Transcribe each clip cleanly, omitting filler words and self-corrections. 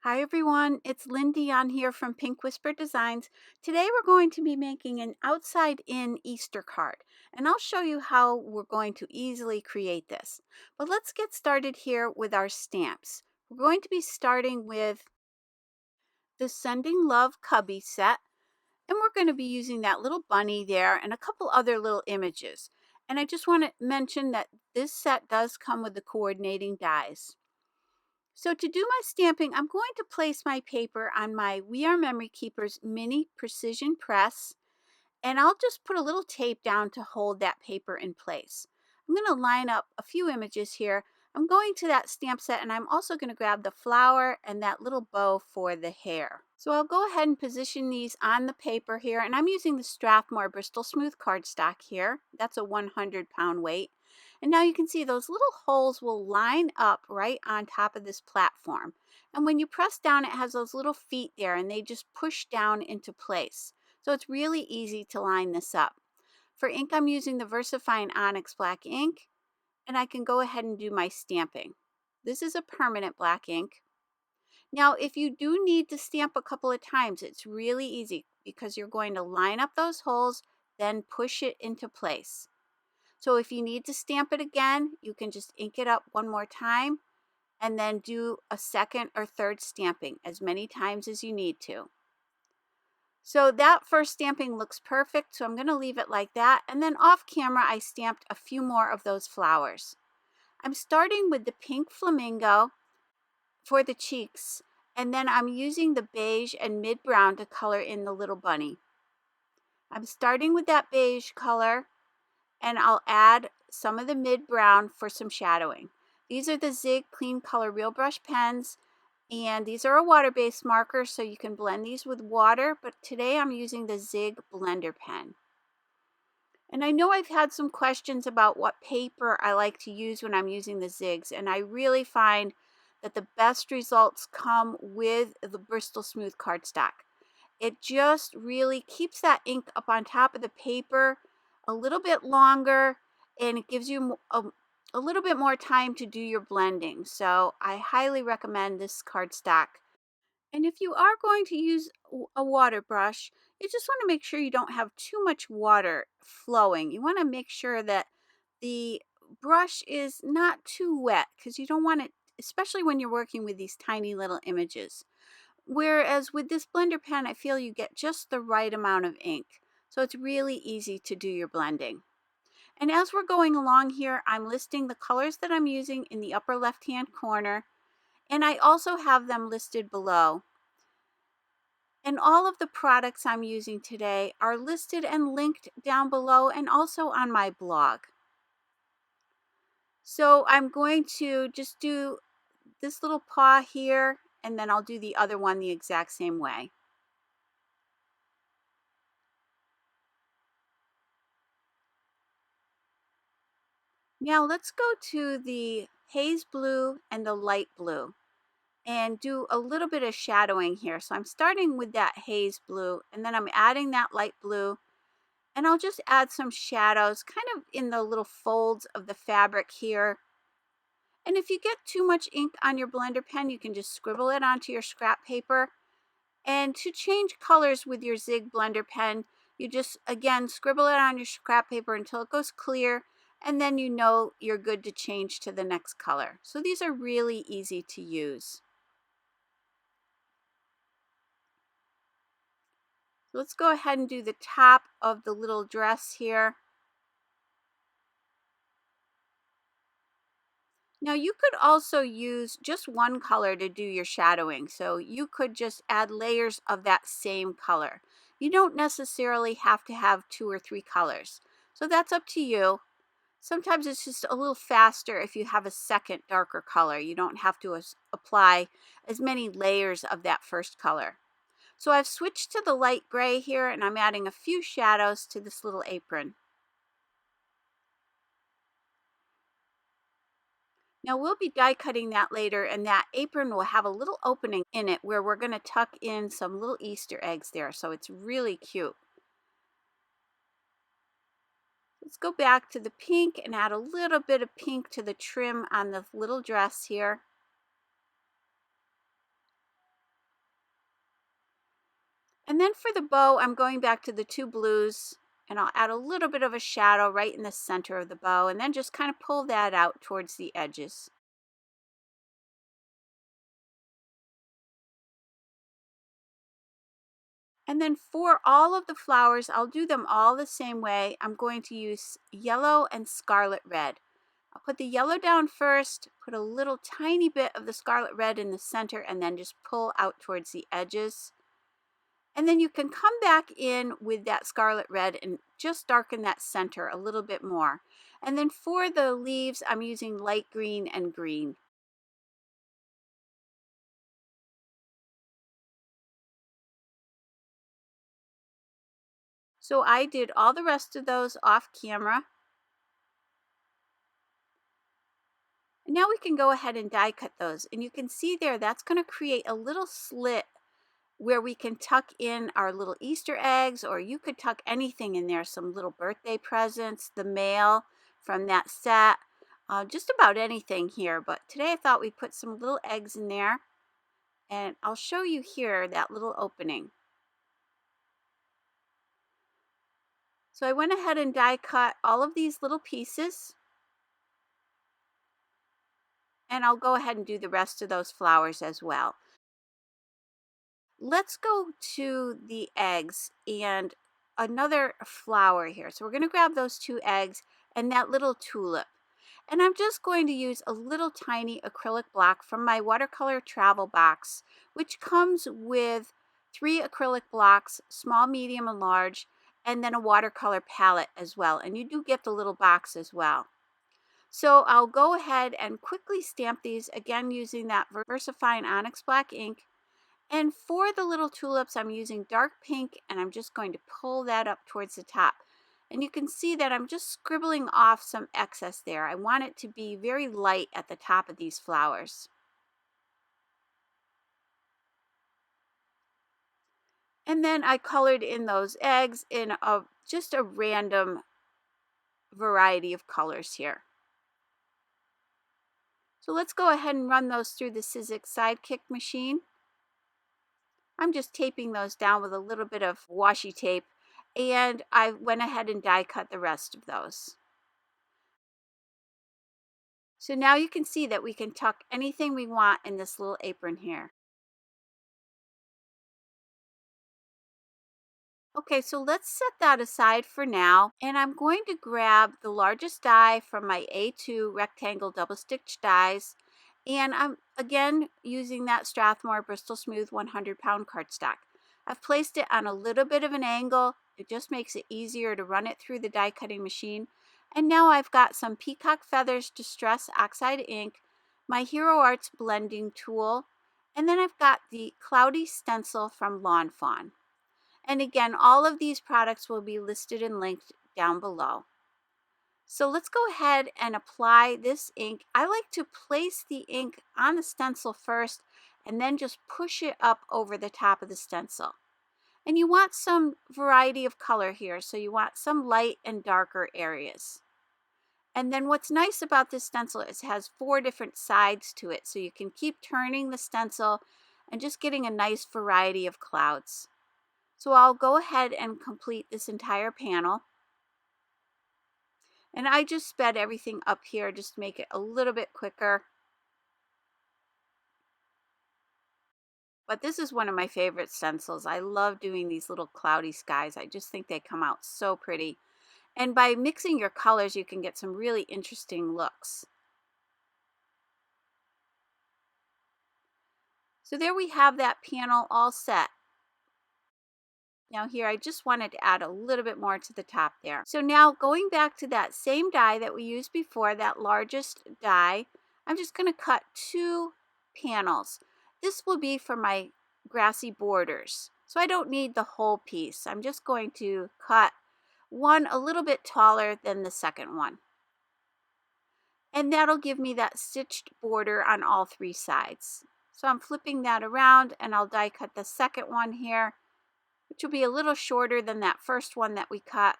Hi everyone, it's Lindy on here from Pink Whisper Designs. Today we're going to be making an outside-in Easter card, and I'll show you how we're going to easily create this. But let's get started here with our stamps. We're going to be starting with the Sending Love Cubby set, and we're going to be using that little bunny there and a couple other little images. And I just want to mention that this set does come with the coordinating dies. So to do my stamping, I'm going to place my paper on my We Are Memory Keepers mini precision press, and I'll just put a little tape down to hold that paper in place. I'm going to line up a few images here. I'm going to that stamp set, and I'm also going to grab the flower and that little bow for the hair. So I'll go ahead and position these on the paper here, and I'm using the Strathmore Bristol Smooth cardstock here. That's a 100-pound weight. And now you can see those little holes will line up right on top of this platform. And when you press down, it has those little feet there, and they just push down into place. So it's really easy to line this up. For ink, I'm using the Versafine Onyx black ink, and I can go ahead and do my stamping. This is a permanent black ink. Now, if you do need to stamp a couple of times, it's really easy because you're going to line up those holes, then push it into place. So if you need to stamp it again, you can just ink it up one more time and then do a second or third stamping as many times as you need to. So that first stamping looks perfect, so I'm going to leave it like that. And then off camera, I stamped a few more of those flowers. I'm starting with the pink flamingo for the cheeks, and then I'm using the beige and mid brown to color in the little bunny. I'm starting with that beige color, and I'll add some of the mid brown for some shadowing. These are the Zig Clean Color Real Brush pens, and these are a water-based marker, so you can blend these with water, but today I'm using the Zig Blender pen. And I know I've had some questions about what paper I like to use when I'm using the Zigs, and I really find that the best results come with the Bristol Smooth cardstock. It just really keeps that ink up on top of the paper a little bit longer, and it gives you a little bit more time to do your blending. So I highly recommend this cardstock. And if you are going to use a water brush, you just want to make sure you don't have too much water flowing. You want to make sure that the brush is not too wet because you don't want it, especially when you're working with these tiny little images. Whereas with this blender pen, I feel you get just the right amount of ink. So it's really easy to do your blending. And as we're going along here, I'm listing the colors that I'm using in the upper left-hand corner. And I also have them listed below. And all of the products I'm using today are listed and linked down below and also on my blog. So I'm going to just do this little paw here, and then I'll do the other one the exact same way. Now let's go to the haze blue and the light blue and do a little bit of shadowing here. So I'm starting with that haze blue, and then I'm adding that light blue, and I'll just add some shadows kind of in the little folds of the fabric here. And if you get too much ink on your blender pen, you can just scribble it onto your scrap paper. And to change colors with your Zig blender pen, you just, again, scribble it on your scrap paper until it goes clear, and then you know you're good to change to the next color. So these are really easy to use. So let's go ahead and do the top of the little dress here. Now you could also use just one color to do your shadowing. So you could just add layers of that same color. You don't necessarily have to have 2 or 3 colors. So that's up to you. Sometimes it's just a little faster if you have a second darker color. You don't have to apply as many layers of that first color. So I've switched to the light gray here, and I'm adding a few shadows to this little apron. Now we'll be die cutting that later, and that apron will have a little opening in it where we're going to tuck in some little Easter eggs there, so it's really cute. Let's go back to the pink and add a little bit of pink to the trim on the little dress here. And then for the bow, I'm going back to the two blues, and I'll add a little bit of a shadow right in the center of the bow, and then just kind of pull that out towards the edges. And then for all of the flowers, I'll do them all the same way. I'm going to use yellow and scarlet red. I'll put the yellow down first, put a little tiny bit of the scarlet red in the center, and then just pull out towards the edges. And then you can come back in with that scarlet red and just darken that center a little bit more. And then for the leaves, I'm using light green and green. So I did all the rest of those off camera. And now we can go ahead and die cut those. And you can see there, that's going to create a little slit where we can tuck in our little Easter eggs, or you could tuck anything in there, some little birthday presents, the mail from that set, just about anything here. But today I thought we'd put some little eggs in there, and I'll show you here that little opening. So I went ahead and die cut all of these little pieces, and I'll go ahead and do the rest of those flowers as well. Let's go to the eggs and another flower here. So we're going to grab those two eggs and that little tulip. And I'm just going to use a little tiny acrylic block from my watercolor travel box, which comes with 3 acrylic blocks, small, medium, and large, and then a watercolor palette as well. And you do get the little box as well. So I'll go ahead and quickly stamp these, again using that Versafine Onyx black ink. And for the little tulips, I'm using dark pink, and I'm just going to pull that up towards the top. And you can see that I'm just scribbling off some excess there. I want it to be very light at the top of these flowers. And then I colored in those eggs in just a random variety of colors here. So let's go ahead and run those through the Sizzix Sidekick machine. I'm just taping those down with a little bit of washi tape, and I went ahead and die cut the rest of those. So now you can see that we can tuck anything we want in this little apron here. Okay, so let's set that aside for now, and I'm going to grab the largest die from my A2 rectangle double stitch dies, and I'm again using that Strathmore Bristol Smooth 100-pound cardstock. I've placed it on a little bit of an angle. It just makes it easier to run it through the die cutting machine. And now I've got some Peacock Feathers Distress Oxide ink, my Hero Arts blending tool, and then I've got the Cloudy Stencil from Lawn Fawn. And again, all of these products will be listed and linked down below. So let's go ahead and apply this ink. I like to place the ink on the stencil first and then just push it up over the top of the stencil. And you want some variety of color here, so you want some light and darker areas. And then what's nice about this stencil is it has 4 different sides to it, so you can keep turning the stencil and just getting a nice variety of clouds. So I'll go ahead and complete this entire panel. And I just sped everything up here just to make it a little bit quicker. But this is one of my favorite stencils. I love doing these little cloudy skies. I just think they come out so pretty. And by mixing your colors, you can get some really interesting looks. So there we have that panel all set. Now here, I just wanted to add a little bit more to the top there. So now going back to that same die that we used before, that largest die, I'm just going to cut 2 panels. This will be for my grassy borders. So I don't need the whole piece. I'm just going to cut one a little bit taller than the second one. And that'll give me that stitched border on all 3 sides. So I'm flipping that around, and I'll die cut the second one here, which will be a little shorter than that first one that we cut.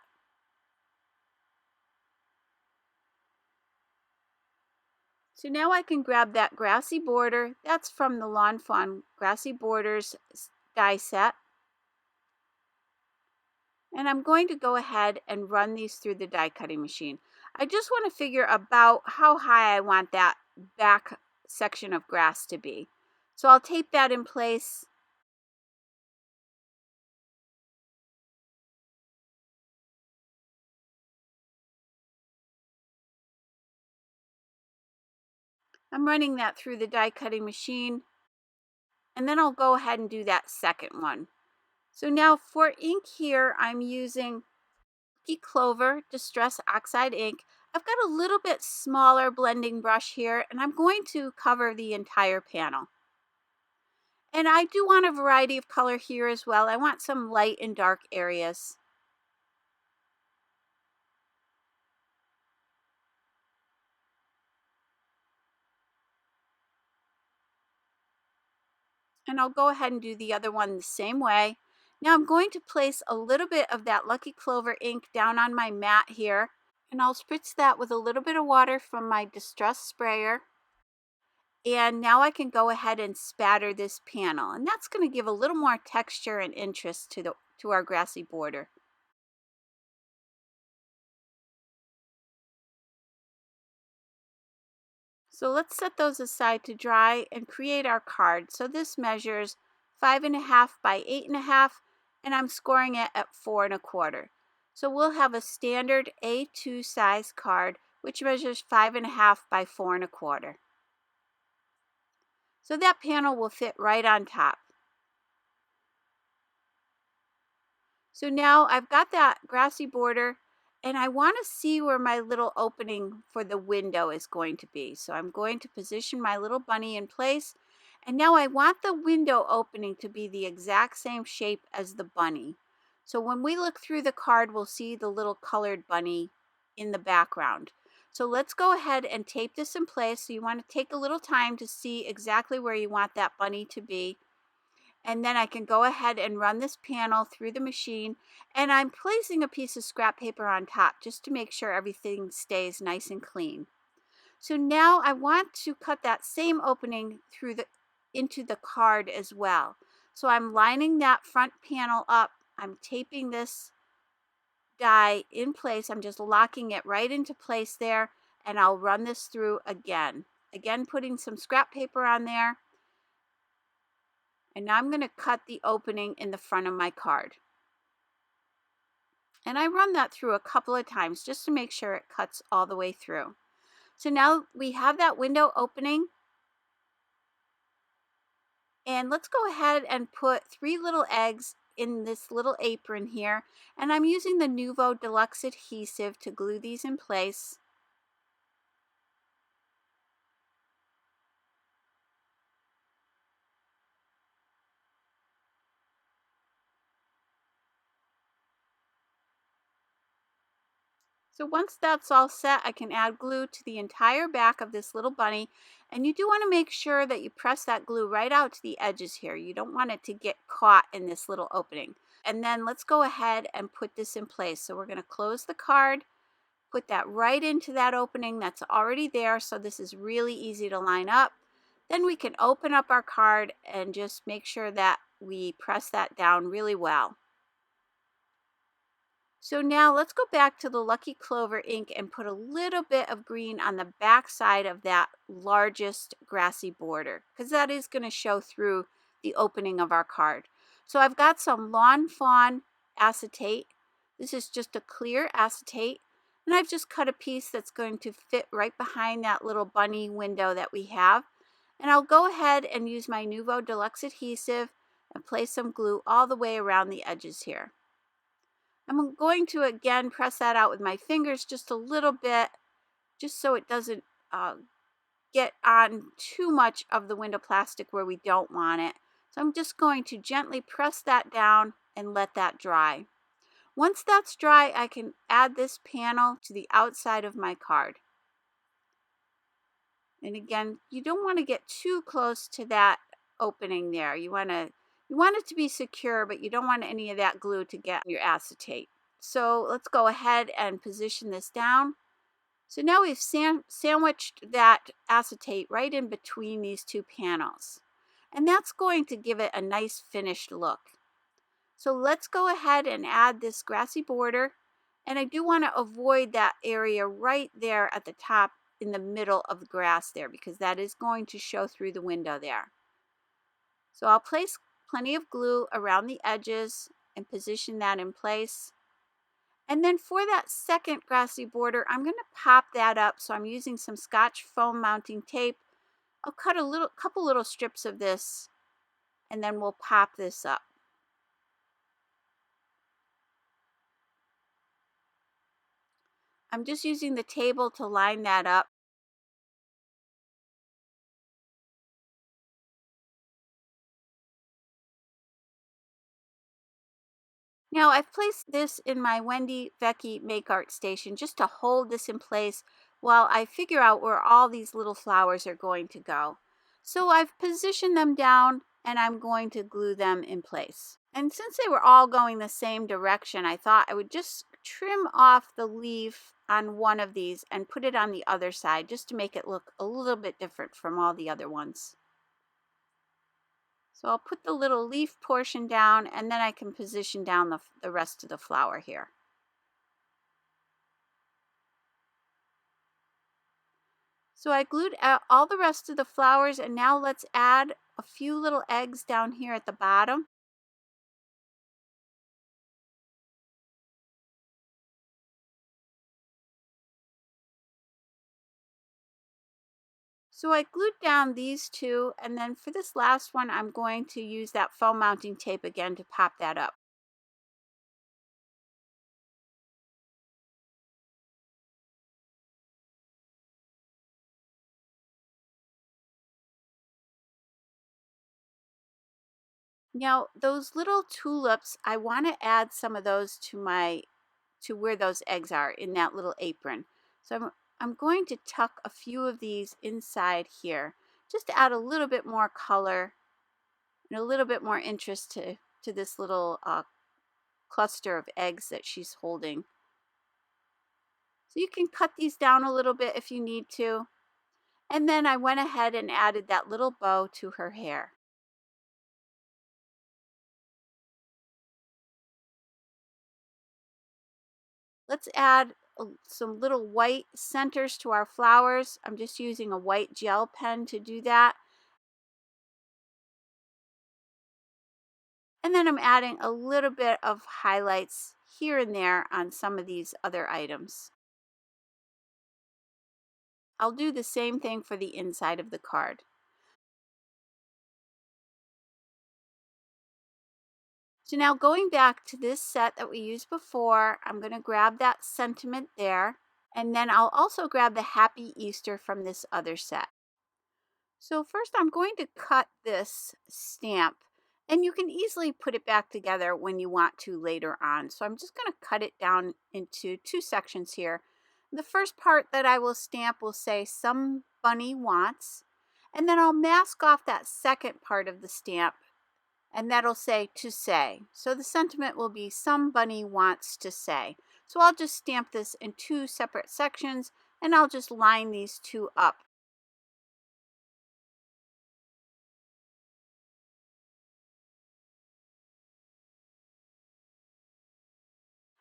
So now I can grab that grassy border. That's from the Lawn Fawn Grassy Borders die set. And I'm going to go ahead and run these through the die cutting machine. I just want to figure about how high I want that back section of grass to be. So I'll tape that in place. I'm running that through the die cutting machine, and then I'll go ahead and do that second one. So now for ink here, I'm using Clover Distress Oxide ink. I've got a little bit smaller blending brush here, and I'm going to cover the entire panel. And I do want a variety of color here as well. I want some light and dark areas. And I'll go ahead and do the other one the same way. Now I'm going to place a little bit of that Lucky Clover ink down on my mat here, and I'll spritz that with a little bit of water from my Distress sprayer. And now I can go ahead and spatter this panel, and that's going to give a little more texture and interest to our grassy border. So let's set those aside to dry and create our card. So this measures 5.5 by 8.5, and I'm scoring it at 4.25. So we'll have a standard A2 size card, which measures 5.5 by 4.25. So that panel will fit right on top. So now I've got that grassy border, and I want to see where my little opening for the window is going to be. So I'm going to position my little bunny in place, and now I want the window opening to be the exact same shape as the bunny. So when we look through the card, we'll see the little colored bunny in the background. So let's go ahead and tape this in place. So you want to take a little time to see exactly where you want that bunny to be. And then I can go ahead and run this panel through the machine, and I'm placing a piece of scrap paper on top just to make sure everything stays nice and clean. So now I want to cut that same opening into the card as well. So I'm lining that front panel up. I'm taping this die in place. I'm just locking it right into place there, and I'll run this through again. Again, putting some scrap paper on there. And now I'm going to cut the opening in the front of my card. And I run that through a couple of times just to make sure it cuts all the way through. So now we have that window opening. And let's go ahead and put 3 little eggs in this little apron here. And I'm using the Nuvo Deluxe Adhesive to glue these in place. So once that's all set, I can add glue to the entire back of this little bunny. And you do want to make sure that you press that glue right out to the edges here. You don't want it to get caught in this little opening. And then let's go ahead and put this in place. So we're going to close the card, put that right into that opening that's already there. So this is really easy to line up. Then we can open up our card and just make sure that we press that down really well. So now let's go back to the Lucky Clover ink and put a little bit of green on the back side of that largest grassy border, because that is going to show through the opening of our card. So I've got some Lawn Fawn acetate. This is just a clear acetate, and I've just cut a piece that's going to fit right behind that little bunny window that we have. And I'll go ahead and use my Nuvo Deluxe Adhesive and place some glue all the way around the edges here. I'm going to again press that out with my fingers just a little bit, just so it doesn't get on too much of the window plastic where we don't want it. So I'm just going to gently press that down and let that dry. Once that's dry, I can add this panel to the outside of my card. And again, you don't want to get too close to that opening there. You want it to be secure, but you don't want any of that glue to get your acetate. So let's go ahead and position this down. So now we've sandwiched that acetate right in between these two panels. And that's going to give it a nice finished look. So let's go ahead and add this grassy border. And I do want to avoid that area right there at the top in the middle of the grass there, because that is going to show through the window there. So I'll place plenty of glue around the edges and position that in place. And then for that second grassy border, I'm going to pop that up. So I'm using some Scotch foam mounting tape. I'll cut a couple little strips of this, and then we'll pop this up. I'm just using the table to line that up. Now I've placed this in my Wendy Vecchi Make Art station just to hold this in place while I figure out where all these little flowers are going to go. So I've positioned them down and I'm going to glue them in place. And since they were all going the same direction, I thought I would just trim off the leaf on one of these and put it on the other side just to make it look a little bit different from all the other ones. So I'll put the little leaf portion down, and then I can position down the rest of the flower here. So I glued out all the rest of the flowers, and now let's add a few little eggs down here at the bottom. So I glued down these two, and then for this last one, I'm going to use that foam mounting tape again to pop that up. Now, those little tulips, I want to add some of those to where those eggs are in that little apron. So I'm going to tuck a few of these inside here just to add a little bit more color and a little bit more interest to this little cluster of eggs that she's holding. So you can cut these down a little bit if you need to. And then I went ahead and added that little bow to her hair. Let's add some little white centers to our flowers. I'm just using a white gel pen to do that. And then I'm adding a little bit of highlights here and there on some of these other items. I'll do the same thing for the inside of the card. So now going back to this set that we used before, I'm going to grab that sentiment there. And then I'll also grab the Happy Easter from this other set. So first I'm going to cut this stamp, and you can easily put it back together when you want to later on. So I'm just going to cut it down into two sections here. The first part that I will stamp will say "Some Bunny Wants," and then I'll mask off that second part of the stamp, and that'll say "To Say." So the sentiment will be "Some Bunny Wants to Say." So I'll just stamp this in two separate sections, and I'll just line these two up.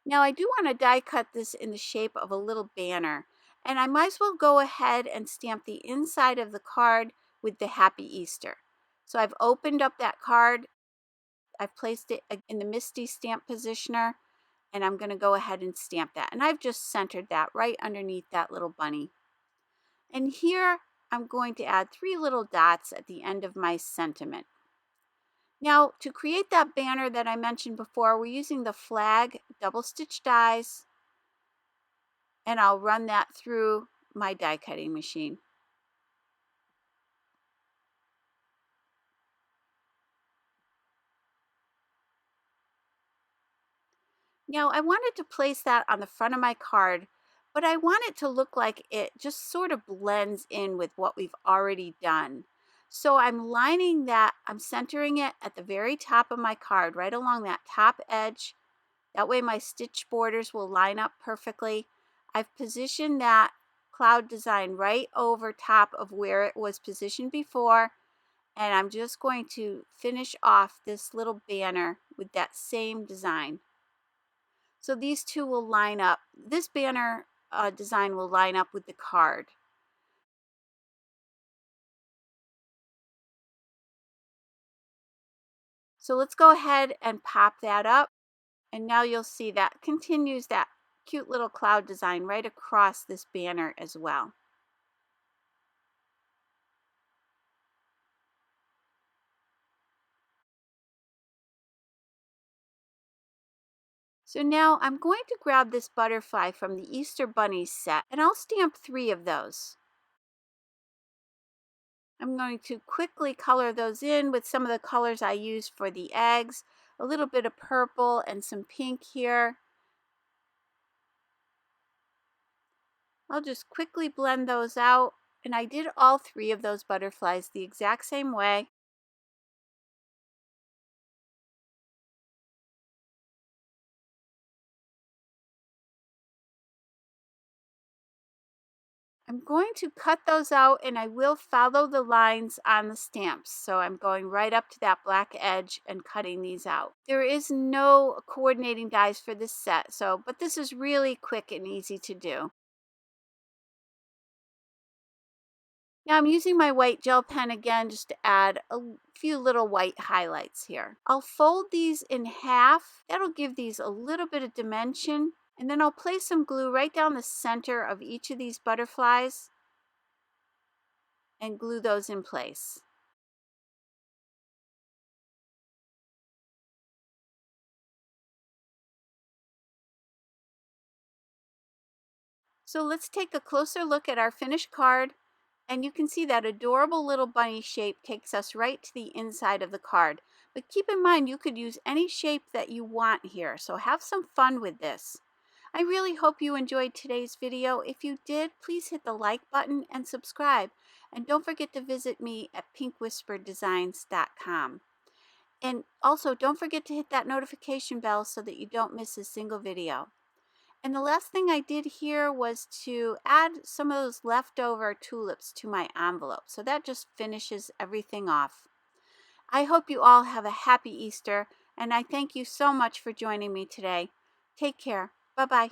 Now I do want to die cut this in the shape of a little banner, and I might as well go ahead and stamp the inside of the card with the Happy Easter. So I've opened up that card, I've placed it in the Misty Stamp Positioner, and I'm going to go ahead and stamp that. And I've just centered that right underneath that little bunny. And here I'm going to add 3 little dots at the end of my sentiment. Now, to create that banner that I mentioned before, we're using the flag double stitch dies, and I'll run that through my die cutting machine. Now I wanted to place that on the front of my card, but I want it to look like it just sort of blends in with what we've already done. So I'm lining that, I'm centering it at the very top of my card, right along that top edge. That way my stitch borders will line up perfectly. I've positioned that cloud design right over top of where it was positioned before, And I'm just going to finish off this little banner with that same design. So these two will line up. This banner design will line up with the card. So let's go ahead and pop that up. And now you'll see that continues that cute little cloud design right across this banner as well. So now I'm going to grab this butterfly from the Easter Bunnies set, and I'll stamp 3 of those. I'm going to quickly color those in with some of the colors I used for the eggs, a little bit of purple and some pink here. I'll just quickly blend those out, and I did all 3 of those butterflies the exact same way. I'm going to cut those out, and I will follow the lines on the stamps. So I'm going right up to that black edge and cutting these out. There is no coordinating dies for this set, but this is really quick and easy to do. Now I'm using my white gel pen again just to add a few little white highlights here. I'll fold these in half. That'll give these a little bit of dimension. And then I'll place some glue right down the center of each of these butterflies and glue those in place. So let's take a closer look at our finished card, and you can see that adorable little bunny shape takes us right to the inside of the card. But keep in mind you could use any shape that you want here, so have some fun with this. I really hope you enjoyed today's video. If you did, please hit the like button and subscribe. And don't forget to visit me at pinkwhisperdesigns.com. And also don't forget to hit that notification bell so that you don't miss a single video. And the last thing I did here was to add some of those leftover tulips to my envelope. So that just finishes everything off. I hope you all have a happy Easter, and I thank you so much for joining me today. Take care. Bye-bye.